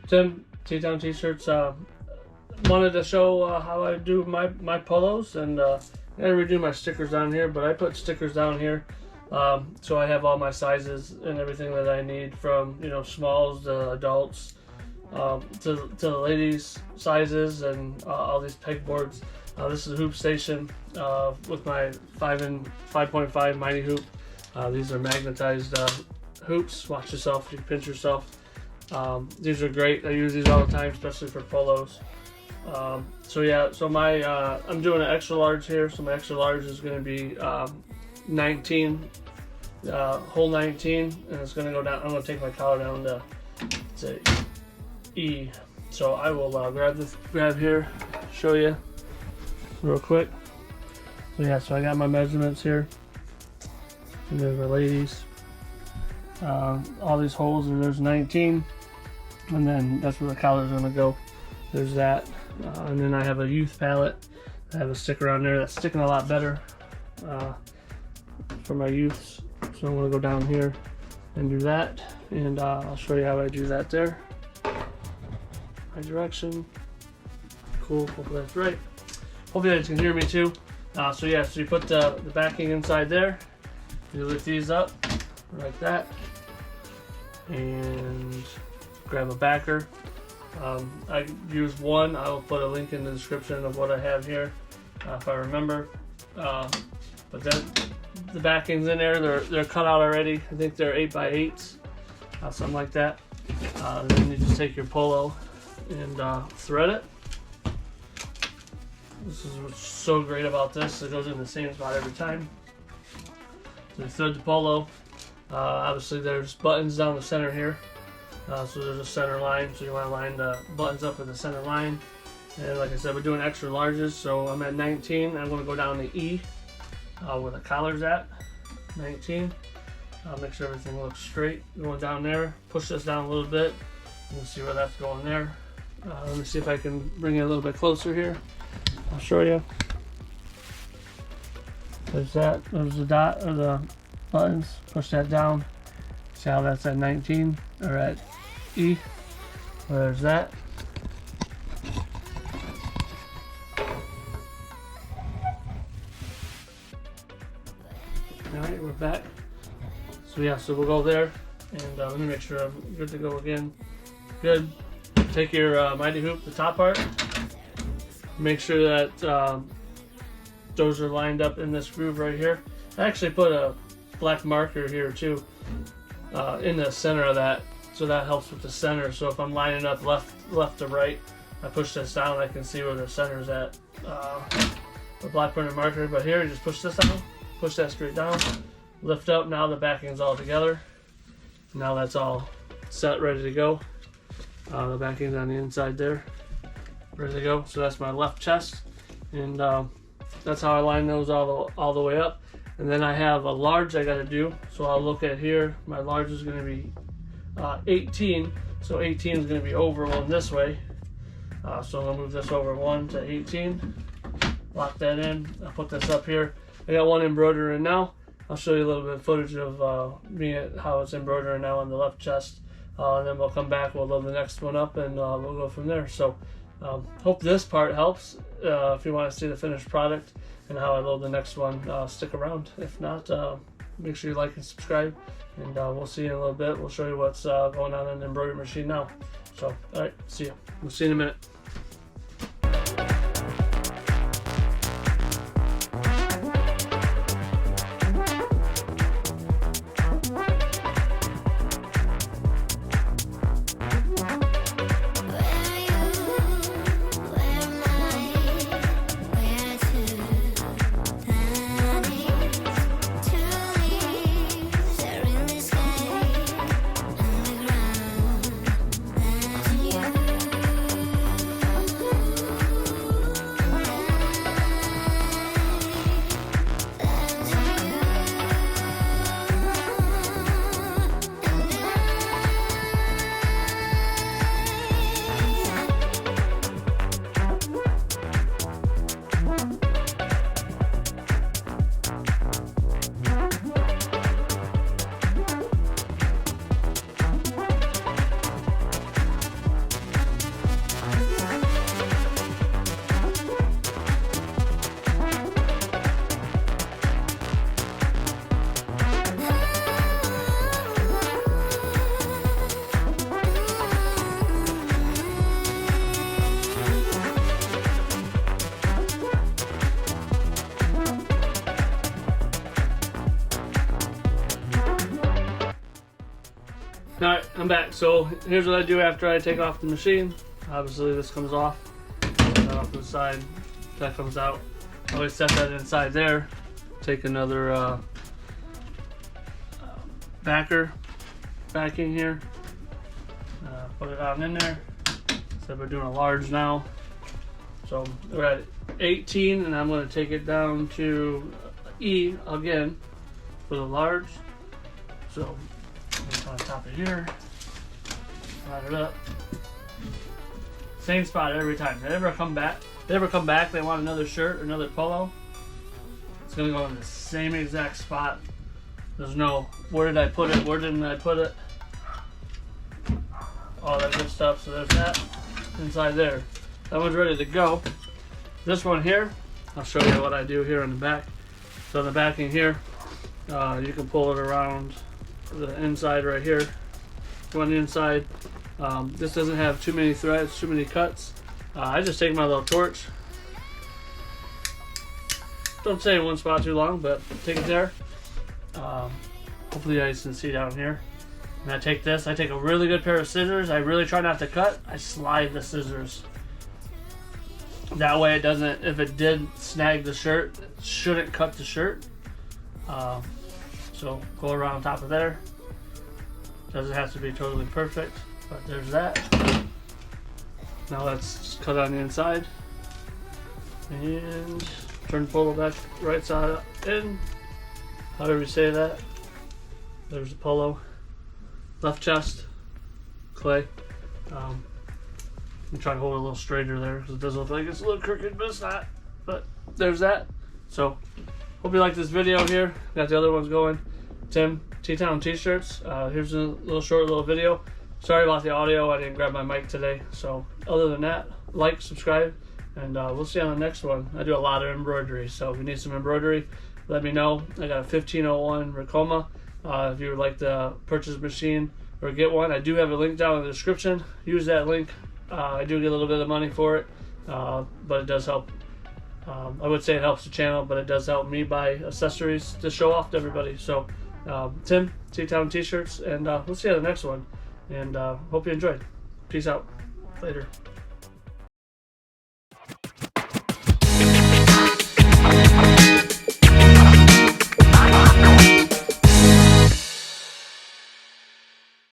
Tim, T-Town T-shirts. Wanted to show how I do my polos, and I redo my stickers down here, but I put stickers down here so I have all my sizes and everything that I need, from smalls to adults, to the ladies sizes, and all these pegboards. This is a hoop station with my 5.5 mighty hoop. These are magnetized hoops. Watch yourself, you pinch yourself. These are great. I use these all the time, especially for polos. So yeah, so my I'm doing an extra large here. So my extra large is going to be 19, hole 19, and it's going to go down. I'm going to take my collar down to E. So I will grab here, show you real quick. So yeah, so I got my measurements here. And there's our ladies. All these holes, and there's 19, and then that's where the collar's going to go. There's that, and then I have a youth palette. I have a sticker on there that's sticking a lot better for my youths. So I'm going to go down here and do that, and I'll show you how I do that there. My direction. Cool, hopefully that's right. Hopefully you guys can hear me too. So yeah, so you put the backing inside there. You lift these up like that, and grab a backer. I use one. I will put a link in the description of what I have here if I remember. But then the backing's in there. They're cut out already. I think they're 8x8s, something like that. And then you just take your polo and thread it. This is what's so great about this. It goes in the same spot every time. So you thread the polo. Obviously there's buttons down the center here. So there's a center line, so you want to line the buttons up with the center line. And like I said, we're doing extra larges, so I'm at 19. I'm going to go down to E where the collar's at, 19. Make sure everything looks straight. Going down there, push this down a little bit. You can see where that's going there. Let me see if I can bring it a little bit closer here. I'll show you. There's that. There's the dot, or the buttons. Push that down. See how that's at 19, or at E. There's that. Alright, we're back. So yeah, so we'll go there, and let me make sure I'm good to go again. Good. Take your mighty hoop, the top part. Make sure that those are lined up in this groove right here. I actually put a black marker here too in the center of that, so that helps with the center. So if I'm lining up left to right, I push this down, I can see where the center's at. The black printed marker, but here you just push this down, push that straight down, lift up. Now the backing's all together. Now that's all set, ready to go. The backing's on the inside there, ready to go. So that's my left chest, and that's how I line those all the way up. And then I have a large I got to do. So I'll look at here. My large is going to be 18. So 18 is going to be over one this way. So I'm going to move this over 1 to 18. Lock that in. I'll put this up here. I got one embroidery in now. I'll show you a little bit of footage of how it's embroidered now on the left chest. And then we'll come back, we'll load the next one up, and we'll go from there. So hope this part helps. If you want to see the finished product and how I load the next one, stick around. If not, make sure you like and subscribe, and we'll see you in a little bit. We'll show you what's going on in the embroidery machine now. So, alright, see you. We'll see you in a minute. I'm back. So here's what I do after I take off the machine. Obviously this comes off. That off to the side. That comes out. I always set that inside there. Take another backing here. Put it on in there. So we're doing a large now. So we're at 18, and I'm going to take it down to E again for the large. So it's on top of here. Slide it up. Same spot every time. They never come back. They want another shirt or another polo. It's going to go in the same exact spot. There's no, where did I put it? Where didn't I put it? All that good stuff. So there's that inside there. That one's ready to go. This one here, I'll show you what I do here on the back. So the backing here, you can pull it around the inside right here. Go on the inside. This doesn't have too many threads, too many cuts. I just take my little torch. Don't stay in one spot too long, but take it there. Hopefully you guys can see down here. And I take this, I take a really good pair of scissors. I really try not to cut. I slide the scissors. That way it doesn't, if it did snag the shirt, it shouldn't cut the shirt. So go around top of there. Doesn't have to be totally perfect, but there's that. Now let's just cut on the inside. And turn the polo back right side in. However you say that. There's the polo. Left chest, clay. I'm trying to hold it a little straighter there because it does look like it's a little crooked, but it's not. But there's that. So, hope you like this video here. Got the other ones going. Tim, T-Town T-shirts. Here's a little short little video. Sorry about the audio. I didn't grab my mic today. So, other than that, like, subscribe, and we'll see you on the next one. I do a lot of embroidery, so if you need some embroidery, let me know. I got a 1501 Ricoma. If you would like to purchase a machine or get one, I do have a link down in the description. Use that link. I do get a little bit of money for it, but it does help. I would say it helps the channel, but it does help me buy accessories to show off to everybody. So, Tim, T-Town T-shirts, and we'll see you on the next one. And hope you enjoyed. Peace out. Later.